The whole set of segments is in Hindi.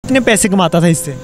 कितने पैसे कमाता था इससे?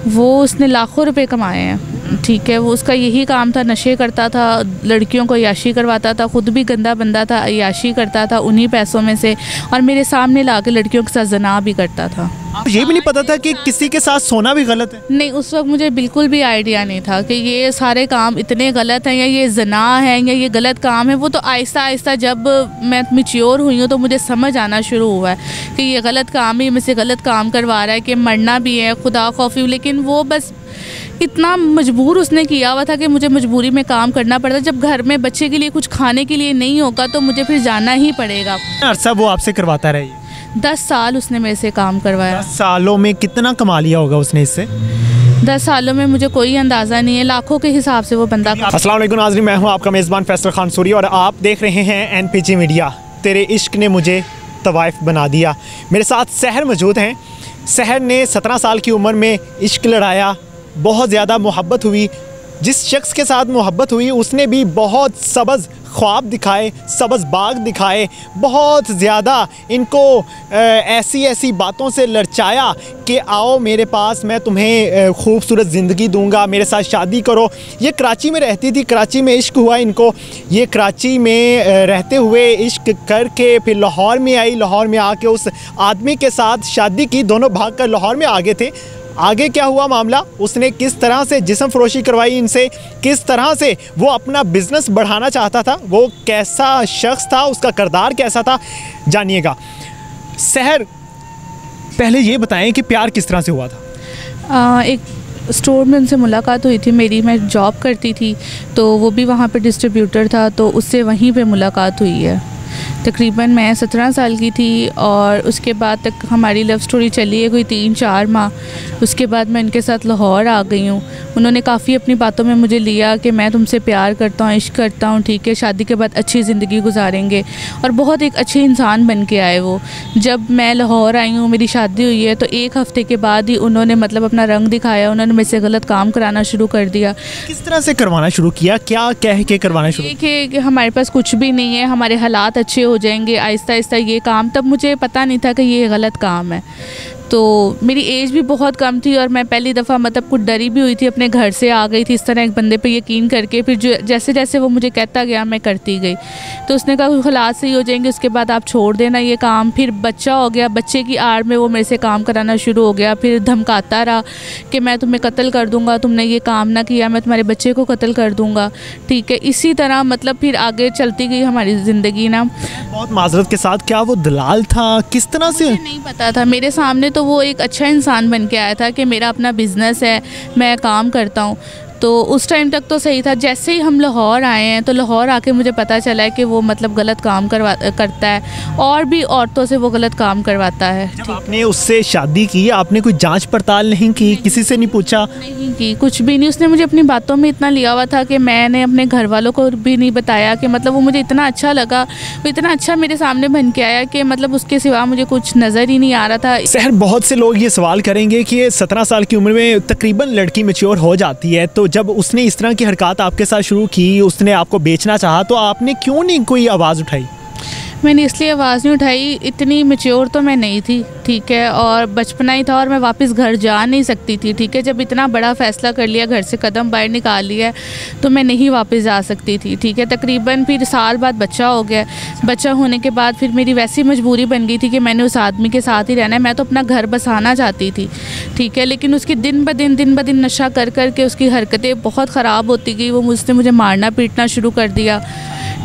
वो उसने लाखों रुपए कमाए हैं, ठीक है। वो उसका यही काम था, नशे करता था, लड़कियों को अय्याशी करवाता था, ख़ुद भी गंदा बंदा था, अय्याशी करता था उन्हीं पैसों में से, और मेरे सामने ला के लड़कियों के साथ ज़ना भी करता था। आपको ये भी नहीं पता था कि किसी के साथ सोना भी गलत है? नहीं, उस वक्त मुझे बिल्कुल भी आइडिया नहीं था कि ये सारे काम इतने गलत हैं, या ये ज़ना है, या ये गलत काम है। वो तो आहिस्ता आहिस्ता जब मैं मैच्योर हुई हूँ तो मुझे समझ आना शुरू हुआ है कि ये गलत काम है, मुझसे गलत काम करवा रहा है, कि मरना भी है, खुदा खौफी। लेकिन वो बस इतना मजबूर उसने किया हुआ था कि मुझे मजबूरी में काम करना पड़ता। जब घर में बच्चे के लिए कुछ खाने के लिए नहीं होगा तो मुझे फिर जाना ही पड़ेगा। अरसा वो आपसे करवाता रहा? 10 साल उसने मेरे से काम करवाया। 10 सालों में कितना कमा लिया होगा उसने इससे? 10 सालों में मुझे कोई अंदाज़ा नहीं है, लाखों के हिसाब से वो बंदा। अस्सलाम वालेकुम नाज़रीन, मैं हूं आपका मेज़बान फैसल खान सूरी और आप देख रहे हैं NPG मीडिया। तेरे इश्क ने मुझे तवाइफ बना दिया। मेरे साथ सहर मौजूद हैं। सहर ने 17 साल की उम्र में इश्क लड़ाया, बहुत ज़्यादा मोहब्बत हुई। जिस शख्स के साथ मोहब्बत हुई उसने भी बहुत सब्ज़ ख्वाब दिखाए, सब्ज़ बाग दिखाए, बहुत ज़्यादा इनको ऐसी ऐसी बातों से ललचाया कि आओ मेरे पास, मैं तुम्हें खूबसूरत ज़िंदगी दूंगा, मेरे साथ शादी करो। ये कराची में रहती थी, कराची में इश्क हुआ इनको। ये कराची में रहते हुए इश्क करके फिर लाहौर में आई, लाहौर में आके उस आदमी के साथ शादी की। दोनों भाग कर लाहौर में आगे थे। आगे क्या हुआ मामला, उसने किस तरह से जिस्म फरोशी करवाई इनसे, किस तरह से वो अपना बिज़नेस बढ़ाना चाहता था, वो कैसा शख्स था, उसका किरदार कैसा था, जानिएगा। सहर, पहले ये बताएं कि प्यार किस तरह से हुआ था? एक स्टोर में उनसे मुलाकात हुई थी मेरी, मैं जॉब करती थी तो वो भी वहाँ पे डिस्ट्रीब्यूटर था, तो उससे वहीं पे मुलाकात हुई है। तकरीबन मैं 17 साल की थी और उसके बाद तक हमारी लव स्टोरी चली है कोई 3-4 माह। उसके बाद मैं इनके साथ लाहौर आ गई हूँ। उन्होंने काफ़ी अपनी बातों में मुझे लिया कि मैं तुमसे प्यार करता हूँ, इश्क करता हूँ, ठीक है, शादी के बाद अच्छी ज़िंदगी गुजारेंगे। और बहुत एक अच्छे इंसान बन के आए वो। जब मैं लाहौर आई हूँ, मेरी शादी हुई है, तो 1 हफ़्ते के बाद ही उन्होंने मतलब अपना रंग दिखाया। उन्होंने मेरे से गलत काम कराना शुरू कर दिया। किस तरह से करवाना शुरू किया, क्या कह के करवाना शुरू किया? कि हमारे पास कुछ भी नहीं है, हमारे हालात अच्छे हो जाएंगे, आहिस्ता आहिस्ता ये काम। तब मुझे पता नहीं था कि ये गलत काम है। तो मेरी एज भी बहुत कम थी और मैं पहली दफ़ा मतलब कुछ डरी भी हुई थी, अपने घर से आ गई थी इस तरह एक बंदे पे यकीन करके। फिर जो जैसे जैसे वो मुझे कहता गया मैं करती गई। तो उसने कहा हालात सही हो जाएंगे, उसके बाद आप छोड़ देना ये काम। फिर बच्चा हो गया, बच्चे की आड़ में वो मेरे से काम कराना शुरू हो गया। फिर धमकाता रहा कि मैं तुम्हें कत्ल कर दूँगा, तुमने ये काम ना किया मैं तुम्हारे बच्चे को कत्ल कर दूँगा, ठीक है। इसी तरह मतलब फिर आगे चलती गई हमारी ज़िंदगी ना। बहुत माजरत के साथ, क्या वो दलाल था, किस तरह से? मुझे नहीं पता था। मेरे सामने तो वो एक अच्छा इंसान बन के आया था कि मेरा अपना बिज़नेस है, मैं काम करता हूँ। तो उस टाइम तक तो सही था। जैसे ही हम लाहौर आए हैं तो लाहौर आके मुझे पता चला है कि वो मतलब गलत काम करता है और भी औरतों से वो गलत काम करवाता है। जब आपने उससे शादी की, आपने कोई जांच पड़ताल नहीं की, किसी से नहीं पूछा? नहीं की, कुछ भी नहीं। उसने मुझे अपनी बातों में इतना लिया हुआ था कि मैंने अपने घर वालों को भी नहीं बताया कि मतलब वो मुझे इतना अच्छा लगा, वो इतना अच्छा मेरे सामने बन के आया कि मतलब उसके सिवा मुझे कुछ नज़र ही नहीं आ रहा था। सहर, बहुत से लोग ये सवाल करेंगे कि 17 साल की उम्र में तकरीबन लड़की मैच्योर हो जाती है, तो जब उसने इस तरह की हरकत आपके साथ शुरू की, उसने आपको बेचना चाहा, तो आपने क्यों नहीं कोई आवाज़ उठाई? मैंने इसलिए आवाज़ नहीं उठाई, इतनी मैच्योर तो मैं नहीं थी, ठीक है, और बचपना ही था और मैं वापस घर जा नहीं सकती थी, ठीक है। जब इतना बड़ा फ़ैसला कर लिया, घर से कदम बाहर निकाल लिया, तो मैं नहीं वापस जा सकती थी, ठीक है। तकरीबन फिर साल बाद बच्चा हो गया। बच्चा होने के बाद फिर मेरी वैसी मजबूरी बन गई थी कि मैंने उस आदमी के साथ ही रहना है। मैं तो अपना घर बसाना चाहती थी, ठीक है, लेकिन उसकी दिन ब दिन नशा कर कर के उसकी हरकतें बहुत ख़राब होती गई। वो मुझसे मुझे मारना शुरू कर दिया।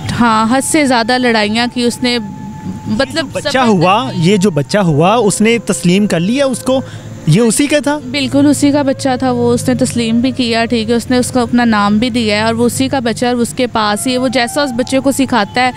हाँ, हद से ज़्यादा लड़ाइयाँ की उसने। मतलब बच्चा हुआ, ये जो बच्चा हुआ उसने तस्लीम कर लिया उसको, ये उसी का था? बिल्कुल उसी का बच्चा था वो, उसने तस्लीम भी किया, ठीक है, उसने उसका अपना नाम भी दिया है और वो उसी का बच्चा और उसके पास ही है। वो जैसा उस बच्चे को सिखाता है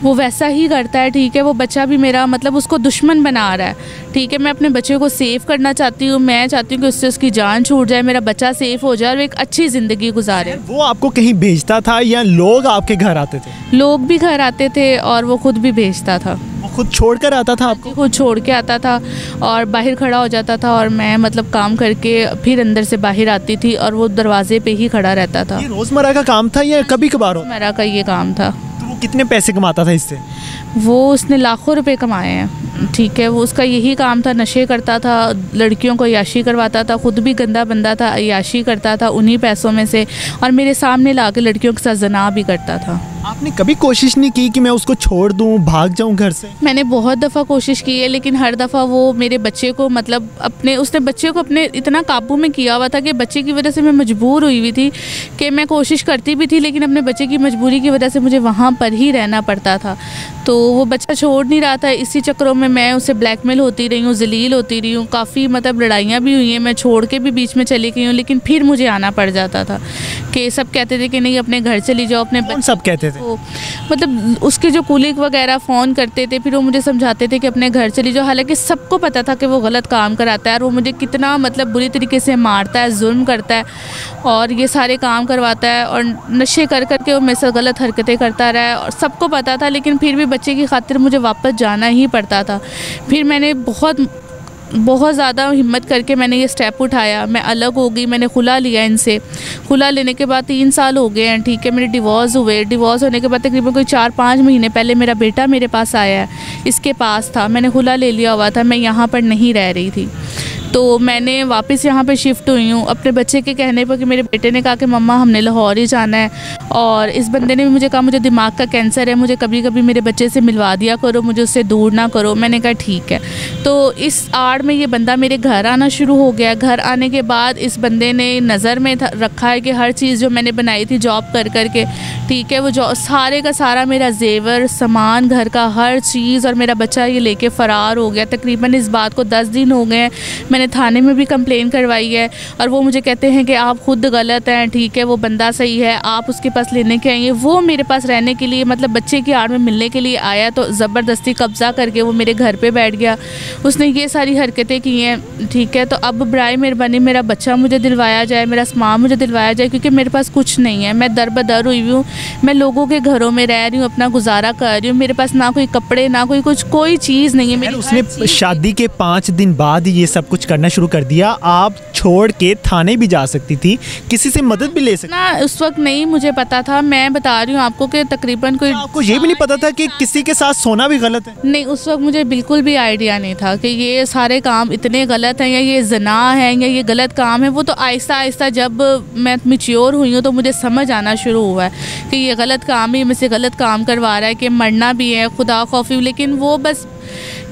वो वैसा ही करता है, ठीक है। वो बच्चा भी मेरा मतलब उसको दुश्मन बना रहा है, ठीक है। मैं अपने बच्चे को सेव करना चाहती हूँ, मैं चाहती हूँ कि उससे उसकी जान छूट जाए, मेरा बच्चा सेफ हो जाए और एक अच्छी ज़िंदगी गुजारे। वो आपको कहीं भेजता था या लोग आपके घर आते थे? लोग भी घर आते थे और वो खुद भी भेजता था। वो खुद छोड़ कर आता था आपको? खुद छोड़ के आता था और बाहर खड़ा हो जाता था और मैं मतलब काम करके फिर अंदर से बाहर आती थी और वो दरवाजे पे ही खड़ा रहता था। ये रोज़मर्रा का काम था या कभी कभार? रोज़मर्रा का ये काम था। कितने पैसे कमाता था इससे? वो उसने लाखों रुपए कमाए हैं, ठीक है, वो उसका यही काम था, नशे करता था, लड़कियों को अय्याशी करवाता था, ख़ुद भी गंदा बंदा था, अय्याशी करता था उन्हीं पैसों में से, और मेरे सामने ला के लड़कियों के साथ ज़ना भी करता था। आपने कभी कोशिश नहीं की कि मैं उसको छोड़ दूं, भाग जाऊं घर से? मैंने बहुत दफ़ा कोशिश की है, लेकिन हर दफ़ा वो मेरे बच्चे को मतलब उसने बच्चे को अपने इतना काबू में किया हुआ था कि बच्चे की वजह से मैं मजबूर हुई थी कि मैं कोशिश करती भी थी, लेकिन अपने बच्चे की मजबूरी की वजह से मुझे वहाँ पर ही रहना पड़ता था। तो वो बच्चा छोड़ नहीं रहा था, इसी चक्करों में मैं उससे ब्लैकमेल होती रही हूँ, जलील होती रही हूँ, काफ़ी मतलब लड़ाइयाँ भी हुई हैं, मैं छोड़ के भी बीच में चली गई हूँ, लेकिन फिर मुझे आना पड़ जाता था कि सब कहते थे कि नहीं अपने घर चली जाओ, अपने सब कहते थे, मतलब उसके जो कुलीग वगैरह फ़ोन करते थे, फिर वो मुझे समझाते थे कि अपने घर चली जाओ, हालांकि सबको पता था कि वो गलत काम कराता है और वो मुझे कितना मतलब बुरी तरीके से मारता है, जुल्म करता है और ये सारे काम करवाता है और नशे कर के वो मेरे साथ गलत हरकतें करता रहा है और सबको पता था, लेकिन फिर भी बच्चे की खातिर मुझे वापस जाना ही पड़ता था। फिर मैंने बहुत ज़्यादा हिम्मत करके मैंने ये स्टेप उठाया, मैं अलग हो गई, मैंने खुला लिया इनसे। खुला लेने के बाद 3 साल हो गए हैं, ठीक है, मेरे डिवोर्स हुए। डिवोर्स होने के बाद तकरीबन कोई 4-5 महीने पहले मेरा बेटा मेरे पास आया है, इसके पास था, मैंने खुला ले लिया हुआ था, मैं यहाँ पर नहीं रह रही थी। तो मैंने वापस यहाँ पे शिफ्ट हुई हूँ अपने बच्चे के कहने पर कि मेरे बेटे ने कहा कि मम्मा हमने लाहौर ही जाना है, और इस बंदे ने भी मुझे कहा मुझे दिमाग का कैंसर है, मुझे कभी कभी मेरे बच्चे से मिलवा दिया करो, मुझे उससे दूर ना करो। मैंने कहा ठीक है। तो इस आड़ में ये बंदा मेरे घर आना शुरू हो गया। घर आने के बाद इस बंदे ने नज़र में रखा है कि हर चीज़ जो मैंने बनाई थी जॉब कर के, ठीक है, वो जो सारे का सारा मेरा जेवर सामान घर का हर चीज़ और मेरा बच्चा ये लेके फ़रार हो गया। तकरीबन इस बात को 10 दिन हो गए हैं, मैंने थाने में भी कंप्लेन करवाई है और वो मुझे कहते हैं कि आप खुद गलत हैं, ठीक है, वो बंदा सही है, आप उसके पास लेने के आइए। वो मेरे पास रहने के लिए मतलब बच्चे की आड़ में मिलने के लिए आया, तो ज़बरदस्ती कब्ज़ा करके वो मेरे घर पे बैठ गया, उसने ये सारी हरकतें की हैं, ठीक है। तो अब बराए मेहरबानी मेरा बच्चा मुझे दिलवाया जाए, मेरा सामान मुझे दिलवाया जाए, क्योंकि मेरे पास कुछ नहीं है, मैं दर बदर हुई हूँ, मैं लोगों के घरों में रह रही हूँ, अपना गुजारा कर रही हूँ, मेरे पास ना कोई कपड़े ना कोई कुछ, कोई चीज़ नहीं है मेरी। उसने शादी के 5 दिन बाद ये सब कुछ करना शुरू कर दिया। आप छोड़ के थाने भी जा सकती थी, किसी से मदद भी ले सकती ना, उस वक्त नहीं मुझे पता था। मैं बता रही हूँ आपको कि तकरीबन कोई, आपको ये भी नहीं पता था कि किसी के साथ सोना भी गलत है? नहीं, उस वक्त मुझे बिल्कुल भी आइडिया नहीं था कि ये सारे काम इतने गलत हैं या ये ज़ना है या ये गलत काम है। वो तो आहिस्ता आहिस्ता जब मैं मैच्योर हुई हूँ तो मुझे समझ आना शुरू हुआ है कि ये गलत काम है, मुझसे गलत काम करवा रहा है, कि मरना भी है, खुदा खौफी। लेकिन वो बस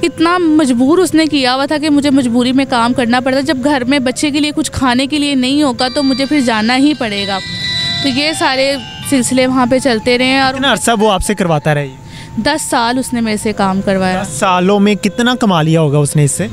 इतना मजबूर उसने किया हुआ था कि मुझे मजबूरी में काम करना पड़ता। जब घर में बच्चे के लिए कुछ खाने के लिए नहीं होगा तो मुझे फिर जाना ही पड़ेगा। तो ये सारे सिलसिले वहाँ पे चलते रहे। और कितना अरसा वो आपसे करवाता रहे? 10 साल उसने मेरे से काम करवाया। 10 सालों में कितना कमा लिया होगा उसने इससे?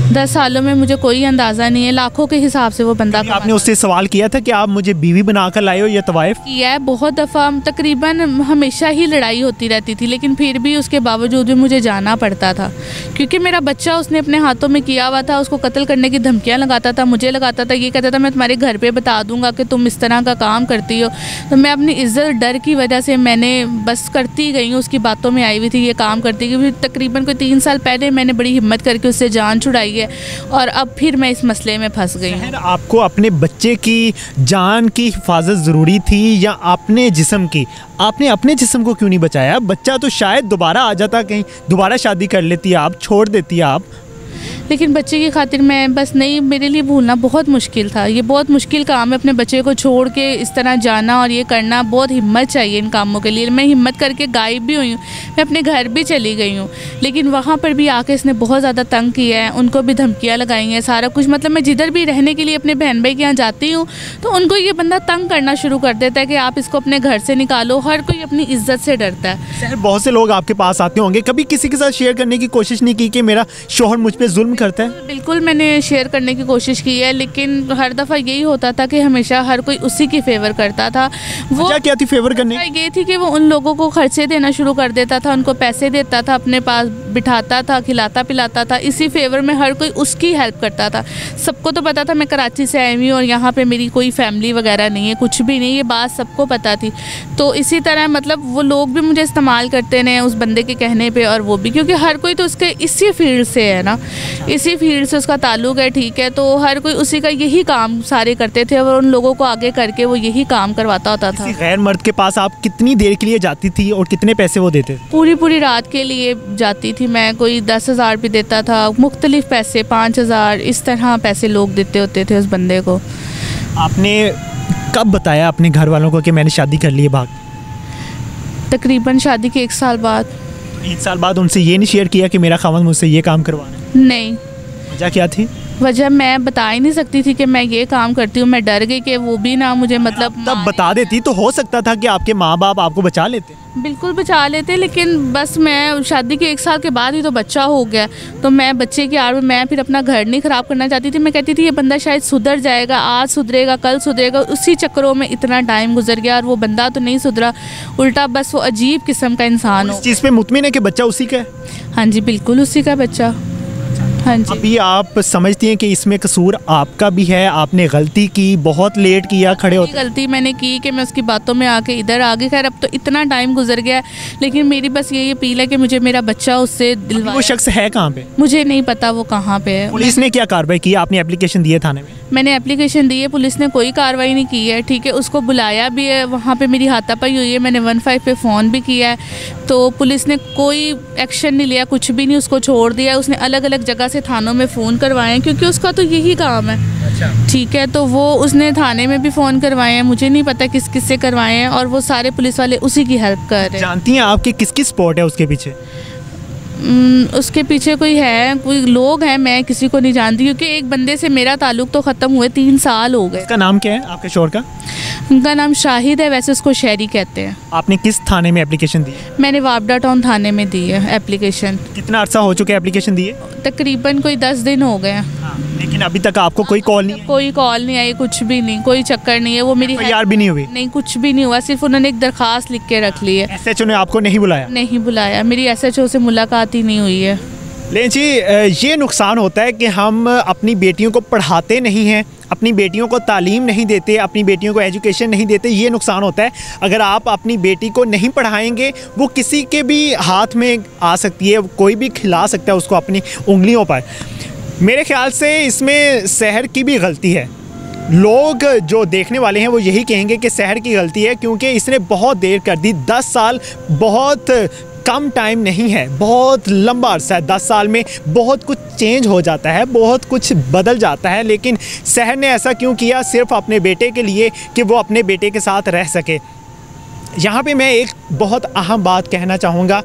10 सालों में मुझे कोई अंदाज़ा नहीं है, लाखों के हिसाब से वो बंदा। आपने उससे सवाल किया था कि आप मुझे बीवी बनाकर लाए हो या तवाइफ? किया है बहुत दफ़ा, तकरीबन हमेशा ही लड़ाई होती रहती थी, लेकिन फिर भी उसके बावजूद भी मुझे जाना पड़ता था, क्योंकि मेरा बच्चा उसने अपने हाथों में किया हुआ था। उसको कत्ल करने की धमकियाँ लगाता था, मुझे लगाता था, ये कहता था मैं तुम्हारे घर पर बता दूँगा कि तुम इस तरह का काम करती हो। तो मैं अपनी इज्जत डर की वजह से मैंने बस करती गई हूँ, उसकी बातों में आई हुई थी ये काम करती गई। तकरीबन कोई 3 साल पहले मैंने बड़ी हिम्मत करके उससे जान छुड़ाई है और अब फिर मैं इस मसले में फंस गई हूँ। आपको अपने बच्चे की जान की हिफाजत ज़रूरी थी या अपने जिस्म की? आपने अपने जिस्म को क्यों नहीं बचाया? बच्चा तो शायद दोबारा आ जाता, कहीं दोबारा शादी कर लेती आप, छोड़ देती आप। लेकिन बच्चे की खातिर मैं बस नहीं, मेरे लिए भूलना बहुत मुश्किल था। ये बहुत मुश्किल काम है, अपने बच्चे को छोड़ के इस तरह जाना और ये करना, बहुत हिम्मत चाहिए इन कामों के लिए। मैं हिम्मत करके गायब भी हुई हूँ, मैं अपने घर भी चली गई हूँ, लेकिन वहाँ पर भी आके इसने बहुत ज़्यादा तंग किया है, उनको भी धमकियाँ लगाई हैं, सारा कुछ। मतलब मैं जिधर भी रहने के लिए अपने बहन भाई के यहाँ जाती हूँ तो उनको ये बंदा तंग करना शुरू कर देता है कि आप इसको अपने घर से निकालो। हर कोई अपनी इज्जत से डरता है। सर, बहुत से लोग आपके पास आते होंगे, कभी किसी के साथ शेयर करने की कोशिश नहीं की कि मेरा शौहर मुझ पर जुल्म करता है? बिल्कुल मैंने शेयर करने की कोशिश की है, लेकिन हर दफ़ा यही होता था कि हमेशा हर कोई उसी की फेवर करता था। वो क्या थी फेवर करने? ये थी कि वो उन लोगों को खर्चे देना शुरू कर देता था, उनको पैसे देता था, अपने पास बिठाता था, खिलाता पिलाता था, इसी फेवर में हर कोई उसकी हेल्प करता था। सबको तो पता था मैं कराची से आई हुई और यहाँ पे मेरी कोई फैमिली वगैरह नहीं है, कुछ भी नहीं, ये बात सबको पता थी। तो इसी तरह मतलब वो लोग भी मुझे इस्तेमाल करते रहे उस बंदे के कहने पे, और वो भी, क्योंकि हर कोई तो उसके इसी फील्ड से है ना। इसी फील्ड से उसका ताल्लुक़ है, ठीक है। तो हर कोई उसी का यही काम सारे करते थे और उन लोगों को आगे करके वो यही काम करवाता होता था। गैर मर्द के पास आप कितनी देर के लिए जाती थी और कितने पैसे वो देते थे? पूरी रात के लिए जाती थी मैं, कोई 10,000 भी देता था, मुख्तलिफ पैसे, 5,000, इस तरह पैसे लोग देते होते थे उस बंदे को। आपने कब बताया अपने घर वालों को कि मैंने शादी कर ली है भाग? तकरीबन शादी के 1 साल बाद। 1 साल बाद उनसे ये नहीं शेयर किया कि मेरा खावंद मुझसे ये काम करवाना है? नहीं। वजह क्या थी? वजह मैं बता ही नहीं सकती थी कि मैं ये काम करती हूँ। मैं डर गई कि वो भी ना मुझे मतलब तब बता देती तो हो सकता था कि आपके माँ बाप आपको बचा लेते। बिल्कुल बचा लेते, लेकिन बस मैं शादी के 1 साल के बाद ही तो बच्चा हो गया, तो मैं बच्चे की आड़ में मैं फिर अपना घर नहीं ख़राब करना चाहती थी। मैं कहती थी ये बंदा शायद सुधर जाएगा, आज सुधरेगा, कल सुधरेगा। उसी चक्करों में इतना टाइम गुजर गया और वो बंदा तो नहीं सुधरा, उल्टा बस वो अजीब किस्म का इंसान हो। इस चीज़ पे मुतमिन है कि बच्चा उसी का है? हाँ जी, बिल्कुल उसी का बच्चा। हाँ जी। अभी आप समझती हैं कि इसमें कसूर आपका भी है? आपने गलती की, बहुत लेट किया खड़े होते? गलती मैंने की कि मैं उसकी बातों में आके इधर आ गई। खैर अब तो इतना टाइम गुजर गया है, लेकिन मेरी बस यही अपील है कि मुझे मेरा बच्चा उससे दिलवाया। वो शख्स है कहाँ पे? मुझे नहीं पता वो कहाँ पे है। पुलिस ने क्या कार्रवाई की? आपने एप्लीकेशन दी है थाने में? मैंने एप्लीकेशन दी है, पुलिस ने कोई कार्रवाई नहीं की है, ठीक है। उसको बुलाया भी है, वहाँ पे मेरी हाथापाई हुई है, मैंने 15 पे फ़ोन भी किया है, तो पुलिस ने कोई एक्शन नहीं लिया, कुछ भी नहीं, उसको छोड़ दिया। उसने अलग अलग जगह से थानों में फ़ोन करवाए हैं, क्योंकि उसका तो यही काम है। अच्छा। ठीक है, तो वो उसने थाने में भी फ़ोन करवाए हैं, मुझे नहीं पता किस किस से करवाए हैं, और वो सारे पुलिस वाले उसी की हेल्प कर रहे हैं। जानती हैं आपके किस किस स्पॉट है उसके पीछे? उसके पीछे कोई है, कोई लोग हैं, मैं किसी को नहीं जानती, क्योंकि एक बंदे से मेरा ताल्लुक़ तो ख़त्म हुए 3 साल हो गए। उसका नाम क्या है आपके शोहर का? उनका नाम शाहिद है, वैसे उसको शहरी कहते हैं। आपने किस थाने में एप्लीकेशन दी? मैंने वापडा टाउन थाने में दी है एप्लीकेशन। कितना अर्सा हो चुका है एप्लीकेशन दिए? तकरीबन कोई 10 दिन हो गए हैं। लेकिन अभी तक आपको कोई कॉल नहीं? कोई कॉल नहीं आई, कुछ भी नहीं, कोई चक्कर नहीं है। वो मेरी यार भी नहीं हुई? नहीं, कुछ भी नहीं हुआ, सिर्फ उन्होंने एक दरखास्त लिख के रख ली है। एसएचओ ने आपको नहीं बुलाया? नहीं बुलाया, मेरी एसएचओ से मुलाकात ही नहीं हुई है। लेकिन जी ये नुकसान होता है कि हम अपनी बेटियों को पढ़ाते नहीं हैं, अपनी बेटियों को तालीम नहीं देते, अपनी बेटियों को एजुकेशन नहीं देते। ये नुकसान होता है। अगर आप अपनी बेटी को नहीं पढ़ाएंगे, वो किसी के भी हाथ में आ सकती है, कोई भी खिला सकता है उसको अपनी उंगलियों पर। मेरे ख्याल से इसमें शहर की भी गलती है। लोग जो देखने वाले हैं वो यही कहेंगे कि शहर की गलती है, क्योंकि इसने बहुत देर कर दी। 10 साल बहुत कम टाइम नहीं है, बहुत लंबा अरसा है। 10 साल में बहुत कुछ चेंज हो जाता है, बहुत कुछ बदल जाता है, लेकिन शहर ने ऐसा क्यों किया? सिर्फ अपने बेटे के लिए, कि वो अपने बेटे के साथ रह सके। यहाँ पे मैं एक बहुत अहम बात कहना चाहूँगा।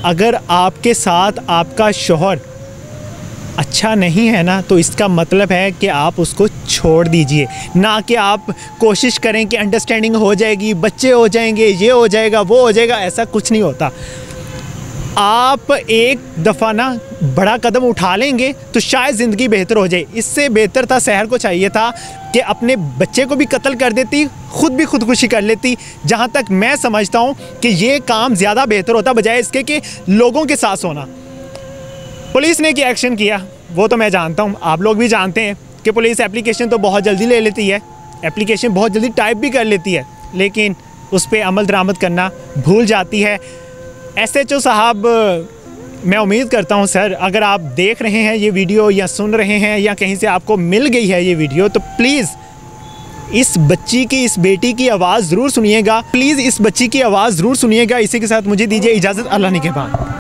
अगर आपके साथ आपका शौहर अच्छा नहीं है ना, तो इसका मतलब है कि आप उसको छोड़ दीजिए, ना कि आप कोशिश करें कि अंडरस्टैंडिंग हो जाएगी, बच्चे हो जाएंगे, ये हो जाएगा, वो हो जाएगा। ऐसा कुछ नहीं होता। आप एक दफ़ा ना बड़ा कदम उठा लेंगे तो शायद ज़िंदगी बेहतर हो जाए। इससे बेहतर था, शहर को चाहिए था कि अपने बच्चे को भी कत्ल कर देती, ख़ुद भी खुदकुशी कर लेती। जहाँ तक मैं समझता हूँ कि ये काम ज़्यादा बेहतर होता, बजाय इसके कि लोगों के साथ होना। पुलिस ने क्या एक्शन किया वो तो मैं जानता हूँ, आप लोग भी जानते हैं कि पुलिस एप्लीकेशन तो बहुत जल्दी ले लेती है, एप्लीकेशन बहुत जल्दी टाइप भी कर लेती है, लेकिन उस पर अमल दरामद करना भूल जाती है। एसएचओ साहब, मैं उम्मीद करता हूं सर, अगर आप देख रहे हैं ये वीडियो या सुन रहे हैं या कहीं से आपको मिल गई है ये वीडियो, तो प्लीज़ इस बच्ची की, इस बेटी की आवाज़ ज़रूर सुनिएगा। प्लीज़ इस बच्ची की आवाज़ ज़रूर सुनिएगा। इसी के साथ मुझे दीजिए इजाज़त। अल्लाह निगहबान।